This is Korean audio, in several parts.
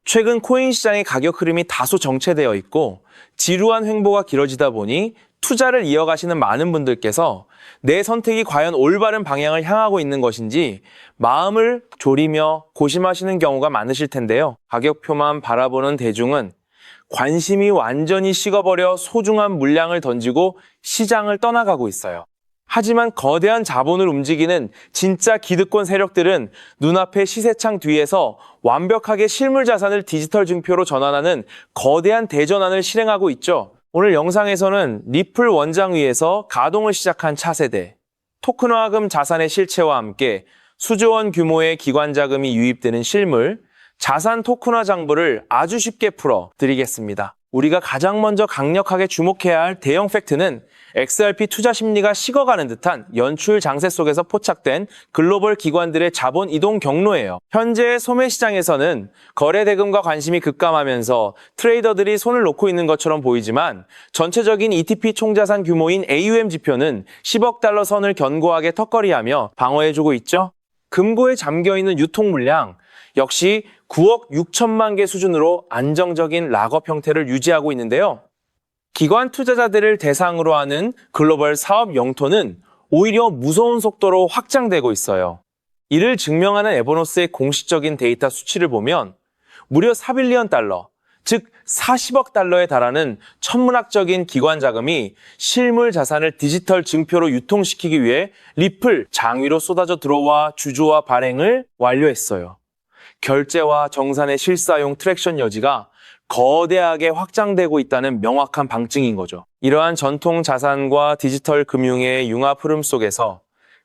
최근 코인 시장의 가격 흐름이 다소 정체되어 있고 지루한 횡보가 길어지다 보니 투자를 이어가시는 많은 분들께서 내 선택이 과연 올바른 방향을 향하고 있는 것인지 마음을 졸이며 고심하시는 경우가 많으실 텐데요. 가격표만 바라보는 대중은 관심이 완전히 식어버려 소중한 물량을 던지고 시장을 떠나가고 있어요. 하지만 거대한 자본을 움직이는 진짜 기득권 세력들은 눈앞의 시세창 뒤에서 완벽하게 실물 자산을 디지털 증표로 전환하는 거대한 대전환을 실행하고 있죠. 오늘 영상에서는 리플 원장 위에서 가동을 시작한 차세대, 토큰화금 자산의 실체와 함께 수조 원 규모의 기관 자금이 유입되는 실물, 자산 토큰화 장부를 아주 쉽게 풀어드리겠습니다. 우리가 가장 먼저 강력하게 주목해야 할 대형 팩트는 XRP 투자 심리가 식어가는 듯한 연출 장세 속에서 포착된 글로벌 기관들의 자본 이동 경로예요. 현재 소매 시장에서는 거래 대금과 관심이 급감하면서 트레이더들이 손을 놓고 있는 것처럼 보이지만 전체적인 ETP 총자산 규모인 AUM 지표는 10억 달러 선을 견고하게 턱걸이하며 방어해주고 있죠. 금고에 잠겨있는 유통 물량 역시 9억 6천만 개 수준으로 안정적인 락업 형태를 유지하고 있는데요. 기관 투자자들을 대상으로 하는 글로벌 사업 영토는 오히려 무서운 속도로 확장되고 있어요. 이를 증명하는 에버노스의 공식적인 데이터 수치를 보면 무려 4빌리언 달러, 즉 40억 달러에 달하는 천문학적인 기관 자금이 실물 자산을 디지털 증표로 유통시키기 위해 리플 장위로 쏟아져 들어와 주조와 발행을 완료했어요. 결제와 정산의 실사용 트랙션 여지가 거대하게 확장되고 있다는 명확한 방증인 거죠. 이러한 전통 자산과 디지털 금융의 융합 흐름 속에서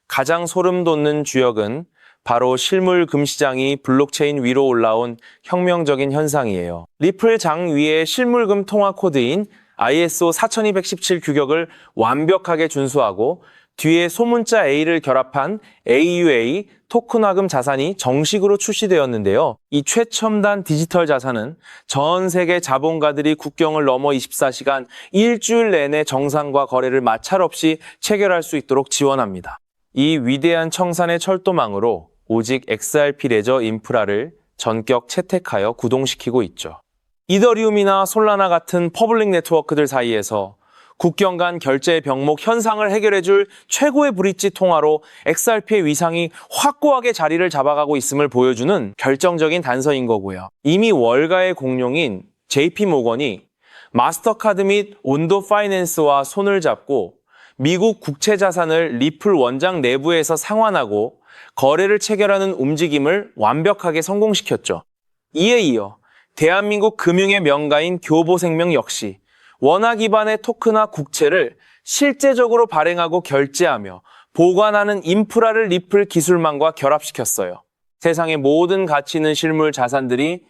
가장 소름 돋는 주역은 바로 실물 금시장이 블록체인 위로 올라온 혁명적인 현상이에요. 리플 장 위에 실물금 통화 코드인 ISO 4217 규격을 완벽하게 준수하고 뒤에 소문자 A를 결합한 AUA 토큰화금 자산이 정식으로 출시되었는데요. 이 최첨단 디지털 자산은 전 세계 자본가들이 국경을 넘어 24시간 일주일 내내 정산과 거래를 마찰 없이 체결할 수 있도록 지원합니다. 이 위대한 청산의 철도망으로 오직 XRP 레저 인프라를 전격 채택하여 구동시키고 있죠. 이더리움이나 솔라나 같은 퍼블릭 네트워크들 사이에서 국경 간 결제 병목 현상을 해결해줄 최고의 브릿지 통화로 XRP의 위상이 확고하게 자리를 잡아가고 있음을 보여주는 결정적인 단서인 거고요. 이미 월가의 공룡인 JP모건이 마스터카드 및 온도 파이낸스와 손을 잡고 미국 국채 자산을 리플 원장 내부에서 상환하고 거래를 체결하는 움직임을 완벽하게 성공시켰죠. 이에 이어 대한민국 금융의 명가인 교보생명 역시 원화 기반의 토큰화 국채를 실제적으로 발행하고 결제하며 보관하는 인프라를 리플 기술망과 결합시켰어요. 세상의 모든 가치 있는 실물 자산들이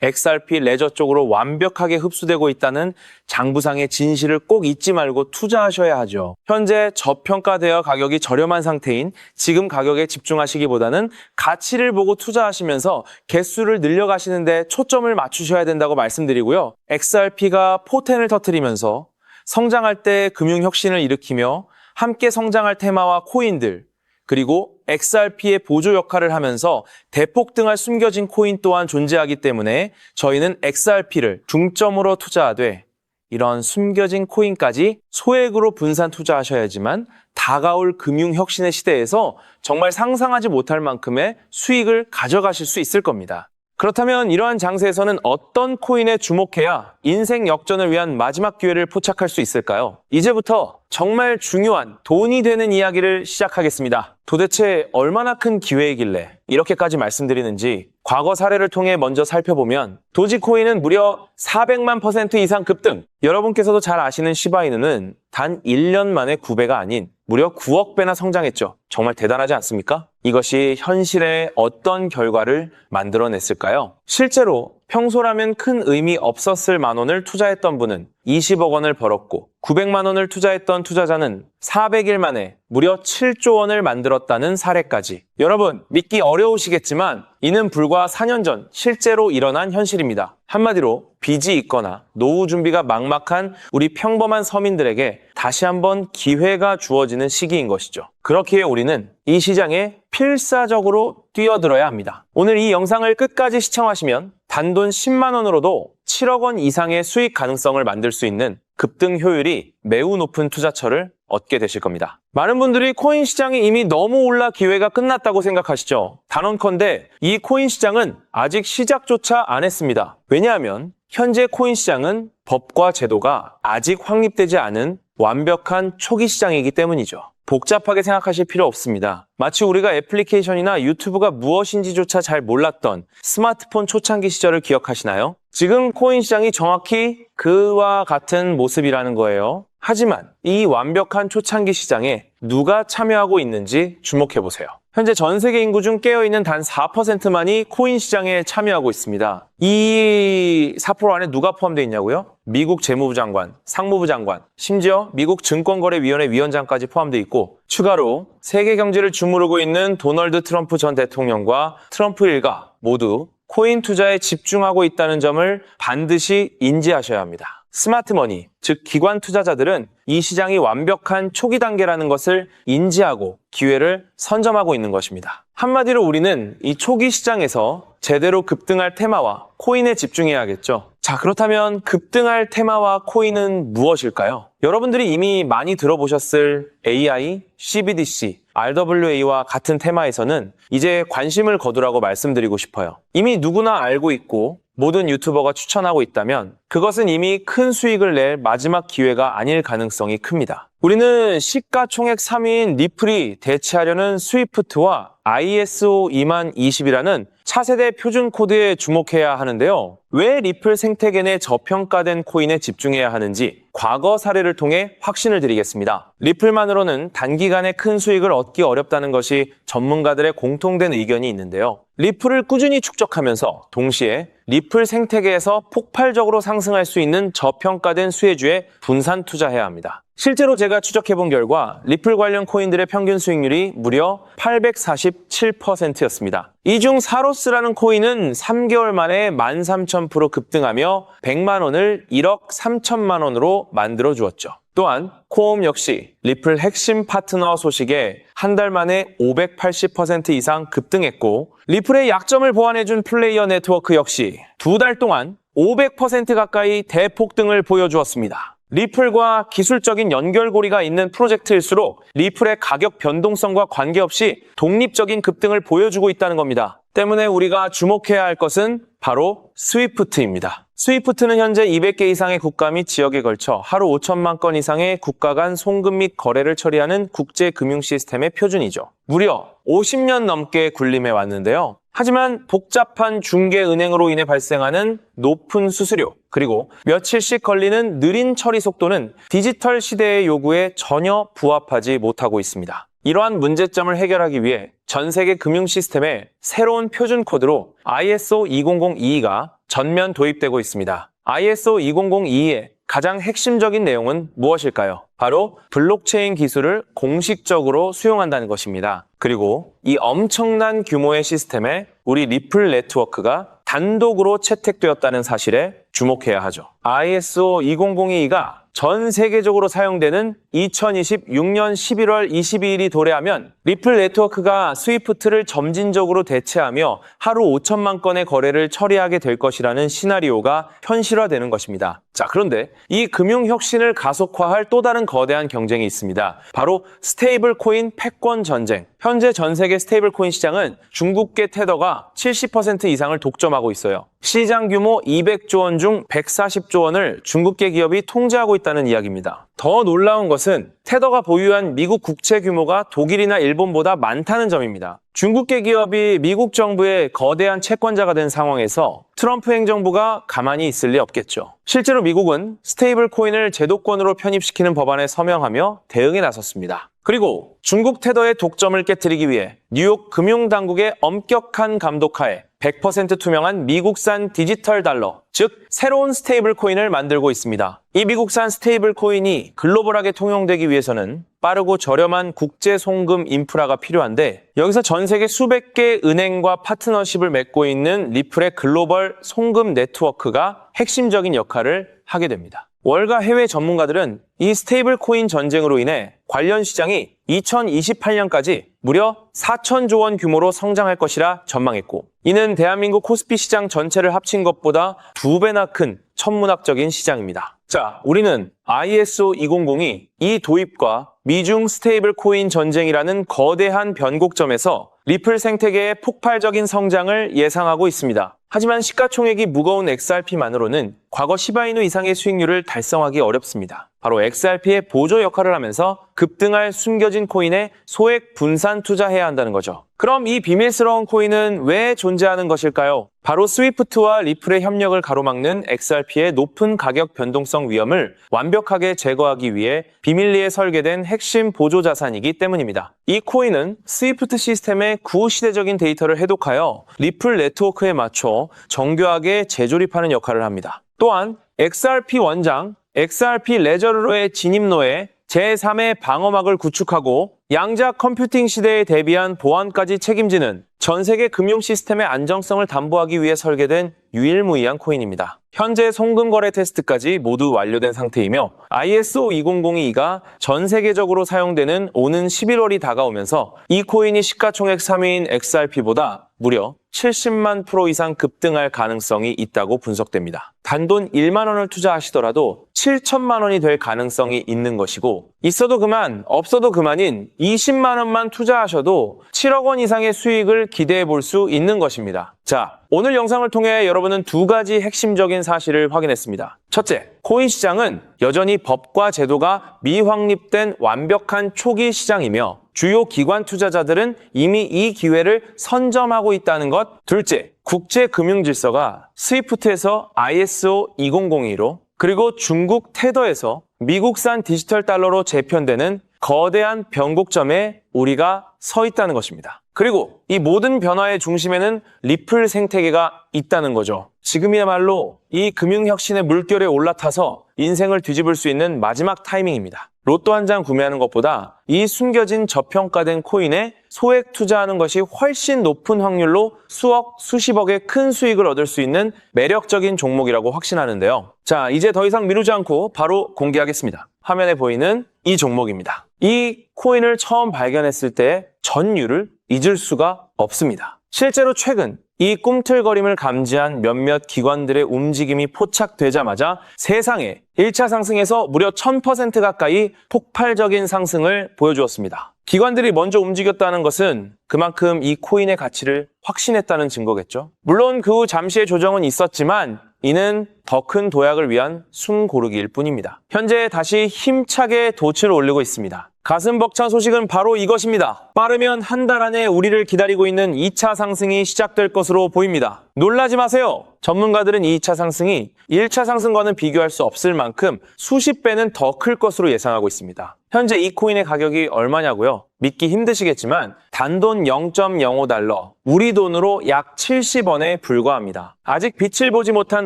XRP 레저 쪽으로 완벽하게 흡수되고 있다는 장부상의 진실을 꼭 잊지 말고 투자하셔야 하죠. 현재 저평가되어 가격이 저렴한 상태인 지금 가격에 집중하시기보다는 가치를 보고 투자하시면서 개수를 늘려가시는 데 초점을 맞추셔야 된다고 말씀드리고요. XRP가 포텐을 터뜨리면서 성장할 때 금융혁신을 일으키며 함께 성장할 테마와 코인들, 그리고 XRP의 보조 역할을 하면서 대폭등할 숨겨진 코인 또한 존재하기 때문에 저희는 XRP를 중점으로 투자하되 이런 숨겨진 코인까지 소액으로 분산 투자하셔야지만 다가올 금융혁신의 시대에서 정말 상상하지 못할 만큼의 수익을 가져가실 수 있을 겁니다. 그렇다면 이러한 장세에서는 어떤 코인에 주목해야 인생 역전을 위한 마지막 기회를 포착할 수 있을까요? 이제부터 정말 중요한 돈이 되는 이야기를 시작하겠습니다. 도대체 얼마나 큰 기회이길래 이렇게까지 말씀드리는지 과거 사례를 통해 먼저 살펴보면 도지코인은 무려 400만 % 이상 급등! 여러분께서도 잘 아시는 시바이누는 단 1년 만에 9배가 아닌 무려 9억 배나 성장했죠. 정말 대단하지 않습니까? 이것이 현실에 어떤 결과를 만들어냈을까요? 실제로 평소라면 큰 의미 없었을 만 원을 투자했던 분은 20억 원을 벌었고 900만 원을 투자했던 투자자는 400일 만에 무려 7조 원을 만들었다는 사례까지. 여러분, 믿기 어려우시겠지만 이는 불과 4년 전 실제로 일어난 현실입니다. 한마디로 빚이 있거나 노후 준비가 막막한 우리 평범한 서민들에게 다시 한번 기회가 주어지는 시기인 것이죠. 그렇기에 우리는 이 시장에 필사적으로 뛰어들어야 합니다. 오늘 이 영상을 끝까지 시청하시면 단돈 10만 원으로도 7억 원 이상의 수익 가능성을 만들 수 있는 급등 효율이 매우 높은 투자처를 얻게 되실 겁니다. 많은 분들이 코인 시장이 이미 너무 올라 기회가 끝났다고 생각하시죠? 단언컨대 이 코인 시장은 아직 시작조차 안 했습니다. 왜냐하면 현재 코인 시장은 법과 제도가 아직 확립되지 않은 완벽한 초기 시장이기 때문이죠. 복잡하게 생각하실 필요 없습니다. 마치 우리가 애플리케이션이나 유튜브가 무엇인지조차 잘 몰랐던 스마트폰 초창기 시절을 기억하시나요? 지금 코인 시장이 정확히 그와 같은 모습이라는 거예요. 하지만 이 완벽한 초창기 시장에 누가 참여하고 있는지 주목해보세요. 현재 전 세계 인구 중 깨어있는 단 4%만이 코인 시장에 참여하고 있습니다. 이 4% 안에 누가 포함되어 있냐고요? 미국 재무부 장관, 상무부 장관, 심지어 미국 증권거래위원회 위원장까지 포함되어 있고 추가로 세계 경제를 주무르고 있는 도널드 트럼프 전 대통령과 트럼프 일가 모두 코인 투자에 집중하고 있다는 점을 반드시 인지하셔야 합니다. 스마트머니, 즉 기관 투자자들은 이 시장이 완벽한 초기 단계라는 것을 인지하고 기회를 선점하고 있는 것입니다. 한마디로 우리는 이 초기 시장에서 제대로 급등할 테마와 코인에 집중해야겠죠. 자, 그렇다면 급등할 테마와 코인은 무엇일까요? 여러분들이 이미 많이 들어보셨을 AI, CBDC, RWA와 같은 테마에서는 이제 관심을 거두라고 말씀드리고 싶어요. 이미 누구나 알고 있고 모든 유튜버가 추천하고 있다면 그것은 이미 큰 수익을 낼 마지막 기회가 아닐 가능성이 큽니다. 우리는 시가총액 3위인 리플이 대체하려는 스위프트와 ISO 20020이라는 차세대 표준 코드에 주목해야 하는데요. 왜 리플 생태계 내 저평가된 코인에 집중해야 하는지 과거 사례를 통해 확신을 드리겠습니다. 리플만으로는 단기간에 큰 수익을 얻기 어렵다는 것이 전문가들의 공통된 의견이 있는데요. 리플을 꾸준히 축적하면서 동시에 리플 생태계에서 폭발적으로 상승할 수 있는 저평가된 수혜주에 분산 투자해야 합니다. 실제로 제가 추적해본 결과 리플 관련 코인들의 평균 수익률이 무려 847%였습니다. 이 중 사로스라는 코인은 3개월 만에 13,000% 급등하며 100만 원을 1억 3천만 원으로 만들어 주었죠. 또한 코옴 역시 리플 핵심 파트너 소식에 한 달 만에 580% 이상 급등했고 리플의 약점을 보완해준 플레이어 네트워크 역시 2달 동안 500% 가까이 대폭등을 보여주었습니다. 리플과 기술적인 연결고리가 있는 프로젝트일수록 리플의 가격 변동성과 관계없이 독립적인 급등을 보여주고 있다는 겁니다. 때문에 우리가 주목해야 할 것은 바로 스위프트입니다. 스위프트는 현재 200개 이상의 국가 및 지역에 걸쳐 하루 5천만 건 이상의 국가 간 송금 및 거래를 처리하는 국제 금융 시스템의 표준이죠. 무려 50년 넘게 군림해 왔는데요. 하지만 복잡한 중개은행으로 인해 발생하는 높은 수수료, 그리고 며칠씩 걸리는 느린 처리 속도는 디지털 시대의 요구에 전혀 부합하지 못하고 있습니다. 이러한 문제점을 해결하기 위해 전 세계 금융 시스템에 새로운 표준 코드로 ISO 20022가 전면 도입되고 있습니다. ISO 20022의 가장 핵심적인 내용은 무엇일까요? 바로 블록체인 기술을 공식적으로 수용한다는 것입니다. 그리고 이 엄청난 규모의 시스템에 우리 리플 네트워크가 단독으로 채택되었다는 사실에 주목해야 하죠. ISO 20022가 전 세계적으로 사용되는 2026년 11월 22일이 도래하면 리플 네트워크가 스위프트를 점진적으로 대체하며 하루 5천만 건의 거래를 처리하게 될 것이라는 시나리오가 현실화되는 것입니다. 자, 그런데 이 금융 혁신을 가속화할 또 다른 거대한 경쟁이 있습니다. 바로 스테이블 코인 패권 전쟁. 현재 전 세계 스테이블 코인 시장은 중국계 테더가 70% 이상을 독점하고 있어요. 시장 규모 200조 원 중 140조 원을 중국계 기업이 통제하고 있다는 이야기입니다. 더 놀라운 것은 테더가 보유한 미국 국채 규모가 독일이나 일본보다 많다는 점입니다. 중국계 기업이 미국 정부의 거대한 채권자가 된 상황에서 트럼프 행정부가 가만히 있을 리 없겠죠. 실제로 미국은 스테이블 코인을 제도권으로 편입시키는 법안에 서명하며 대응에 나섰습니다. 그리고 중국 테더의 독점을 깨뜨리기 위해 뉴욕 금융당국의 엄격한 감독하에 100% 투명한 미국산 디지털 달러, 즉 새로운 스테이블 코인을 만들고 있습니다. 이 미국산 스테이블 코인이 글로벌하게 통용되기 위해서는 빠르고 저렴한 국제 송금 인프라가 필요한데 여기서 전 세계 수백 개의 은행과 파트너십을 맺고 있는 리플의 글로벌 송금 네트워크가 핵심적인 역할을 하게 됩니다. 월가 해외 전문가들은 이 스테이블 코인 전쟁으로 인해 관련 시장이 2028년까지 무려 4천조 원 규모로 성장할 것이라 전망했고, 이는 대한민국 코스피 시장 전체를 합친 것보다 2배나 큰 천문학적인 시장입니다. 자, 우리는 ISO 2002 이 도입과 미중 스테이블 코인 전쟁이라는 거대한 변곡점에서 리플 생태계의 폭발적인 성장을 예상하고 있습니다. 하지만 시가총액이 무거운 XRP만으로는 과거 시바이누 이상의 수익률을 달성하기 어렵습니다. 바로 XRP의 보조 역할을 하면서 급등할 숨겨진 코인에 소액 분산 투자해야 한다는 거죠. 그럼 이 비밀스러운 코인은 왜 존재하는 것일까요? 바로 스위프트와 리플의 협력을 가로막는 XRP의 높은 가격 변동성 위험을 완벽하게 제거하기 위해 비밀리에 설계된 핵심 보조 자산이기 때문입니다. 이 코인은 스위프트 시스템의 구시대적인 데이터를 해독하여 리플 네트워크에 맞춰 정교하게 재조립하는 역할을 합니다. 또한 XRP 원장, XRP 레저러의 진입로에 제3의 방어막을 구축하고 양자 컴퓨팅 시대에 대비한 보안까지 책임지는 전 세계 금융 시스템의 안정성을 담보하기 위해 설계된 유일무이한 코인입니다. 현재 송금 거래 테스트까지 모두 완료된 상태이며 ISO 2002가 전 세계적으로 사용되는 오는 11월이 다가오면서 이 코인이 시가총액 3위인 XRP보다 무려 70만 프로 이상 급등할 가능성이 있다고 분석됩니다. 단돈 1만 원을 투자하시더라도 7천만 원이 될 가능성이 있는 것이고, 있어도 그만, 없어도 그만인 20만 원만 투자하셔도 7억 원 이상의 수익을 기대해 볼 수 있는 것입니다. 자, 오늘 영상을 통해 여러분은 두 가지 핵심적인 사실을 확인했습니다. 첫째, 코인 시장은 여전히 법과 제도가 미확립된 완벽한 초기 시장이며 주요 기관 투자자들은 이미 이 기회를 선점하고 있다는 것. 둘째, 국제 금융 질서가 스위프트에서 ISO 2002로 그리고 중국 테더에서 미국산 디지털 달러로 재편되는 거대한 변곡점에 우리가 서 있다는 것입니다. 그리고 이 모든 변화의 중심에는 리플 생태계가 있다는 거죠. 지금이야말로 이 금융혁신의 물결에 올라타서 인생을 뒤집을 수 있는 마지막 타이밍입니다. 로또 한 장 구매하는 것보다 이 숨겨진 저평가된 코인에 소액 투자하는 것이 훨씬 높은 확률로 수억, 수십억의 큰 수익을 얻을 수 있는 매력적인 종목이라고 확신하는데요. 자, 이제 더 이상 미루지 않고 바로 공개하겠습니다. 화면에 보이는 이 종목입니다. 이 코인을 처음 발견했을 때 전율을 잊을 수가 없습니다. 실제로 최근 이 꿈틀거림을 감지한 몇몇 기관들의 움직임이 포착되자마자 세상에 1차 상승에서 무려 1000% 가까이 폭발적인 상승을 보여주었습니다. 기관들이 먼저 움직였다는 것은 그만큼 이 코인의 가치를 확신했다는 증거겠죠. 물론 그 후 잠시의 조정은 있었지만 이는 더 큰 도약을 위한 숨고르기일 뿐입니다. 현재 다시 힘차게 돛을 올리고 있습니다. 가슴 벅찬 소식은 바로 이것입니다. 빠르면 한 달 안에 우리를 기다리고 있는 2차 상승이 시작될 것으로 보입니다. 놀라지 마세요. 전문가들은 2차 상승이 1차 상승과는 비교할 수 없을 만큼 수십 배는 더 클 것으로 예상하고 있습니다. 현재 이 코인의 가격이 얼마냐고요? 믿기 힘드시겠지만 단돈 0.05달러, 우리 돈으로 약 70원에 불과합니다. 아직 빛을 보지 못한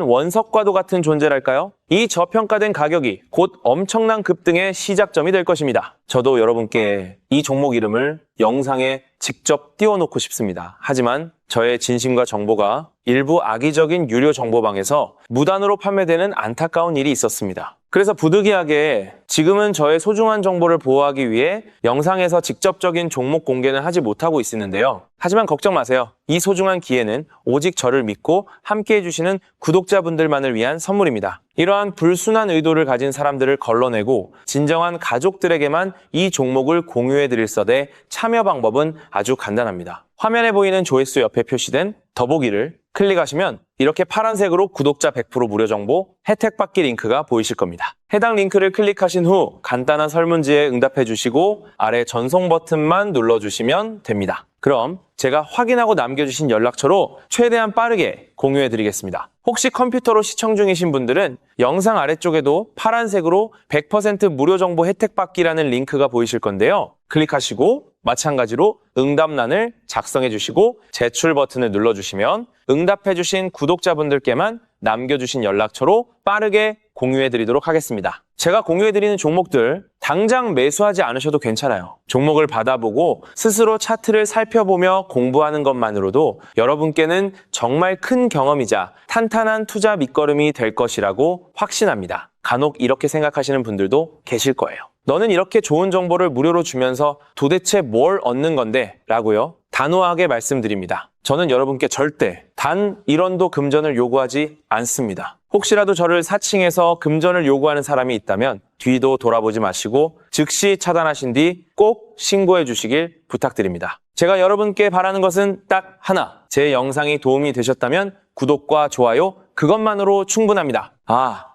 원석과도 같은 존재랄까요? 이 저평가된 가격이 곧 엄청난 급등의 시작점이 될 것입니다. 저도 여러분께 이 종목 이름을 영상에 직접 띄워놓고 싶습니다. 하지만 저의 진심과 정보가 일부 악의적인 유료 정보방에서 무단으로 판매되는 안타까운 일이 있었습니다. 그래서 부득이하게 지금은 저의 소중한 정보를 보호하기 위해 영상에서 직접적인 종목 공개는 하지 못하고 있었는데요. 하지만 걱정 마세요. 이 소중한 기회는 오직 저를 믿고 함께 해주시는 구독자분들만을 위한 선물입니다. 이러한 불순한 의도를 가진 사람들을 걸러내고 진정한 가족들에게만 이 종목을 공유해드릴 서대 참여 방법은 아주 간단합니다. 화면에 보이는 조회수 옆에 표시된 더보기를 클릭하시면 이렇게 파란색으로 구독자 100% 무료 정보 혜택 받기 링크가 보이실 겁니다. 해당 링크를 클릭하신 후 간단한 설문지에 응답해 주시고 아래 전송 버튼만 눌러주시면 됩니다. 그럼 제가 확인하고 남겨주신 연락처로 최대한 빠르게 공유해 드리겠습니다. 혹시 컴퓨터로 시청 중이신 분들은 영상 아래쪽에도 파란색으로 100% 무료 정보 혜택 받기라는 링크가 보이실 건데요. 클릭하시고 마찬가지로 응답란을 작성해 주시고 제출 버튼을 눌러주시면 응답해 주신 구독자분들께만 남겨주신 연락처로 빠르게 공유해 드리도록 하겠습니다. 제가 공유해 드리는 종목들 당장 매수하지 않으셔도 괜찮아요. 종목을 받아보고 스스로 차트를 살펴보며 공부하는 것만으로도 여러분께는 정말 큰 경험이자 탄탄한 투자 밑거름이 될 것이라고 확신합니다. 간혹 이렇게 생각하시는 분들도 계실 거예요. 너는 이렇게 좋은 정보를 무료로 주면서 도대체 뭘 얻는 건데? 라고요. 단호하게 말씀드립니다. 저는 여러분께 절대 단 1원도 금전을 요구하지 않습니다. 혹시라도 저를 사칭해서 금전을 요구하는 사람이 있다면 뒤도 돌아보지 마시고 즉시 차단하신 뒤 꼭 신고해 주시길 부탁드립니다. 제가 여러분께 바라는 것은 딱 하나. 제 영상이 도움이 되셨다면 구독과 좋아요 그것만으로 충분합니다.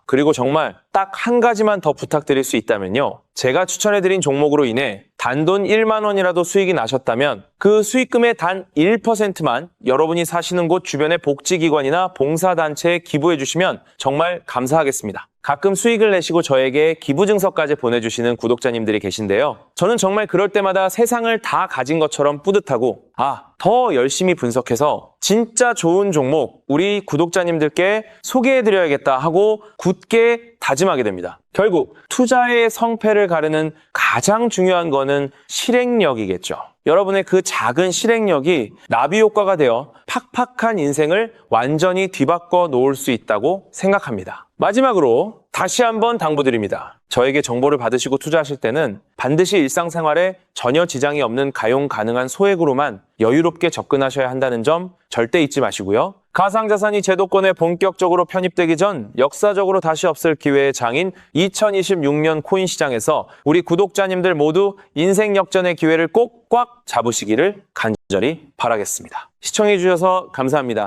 그리고 정말 딱 한 가지만 더 부탁드릴 수 있다면요. 제가 추천해드린 종목으로 인해 단돈 1만 원이라도 수익이 나셨다면 그 수익금의 단 1%만 여러분이 사시는 곳 주변의 복지기관이나 봉사단체에 기부해 주시면 정말 감사하겠습니다. 가끔 수익을 내시고 저에게 기부증서까지 보내주시는 구독자님들이 계신데요. 저는 정말 그럴 때마다 세상을 다 가진 것처럼 뿌듯하고 더 열심히 분석해서 진짜 좋은 종목 우리 구독자님들께 소개해드려야겠다 하고 굳게 다짐하게 됩니다. 결국 투자의 성패를 가르는 가장 중요한 거는 실행력이겠죠. 여러분의 그 작은 실행력이 나비 효과가 되어 팍팍한 인생을 완전히 뒤바꿔 놓을 수 있다고 생각합니다. 마지막으로 다시 한번 당부드립니다. 저에게 정보를 받으시고 투자하실 때는 반드시 일상생활에 전혀 지장이 없는 가용 가능한 소액으로만 여유롭게 접근하셔야 한다는 점 절대 잊지 마시고요. 가상자산이 제도권에 본격적으로 편입되기 전 역사적으로 다시 없을 기회의 장인 2026년 코인 시장에서 우리 구독자님들 모두 인생 역전의 기회를 꼭 꽉 잡으시기를 간절히 바라겠습니다. 시청해주셔서 감사합니다.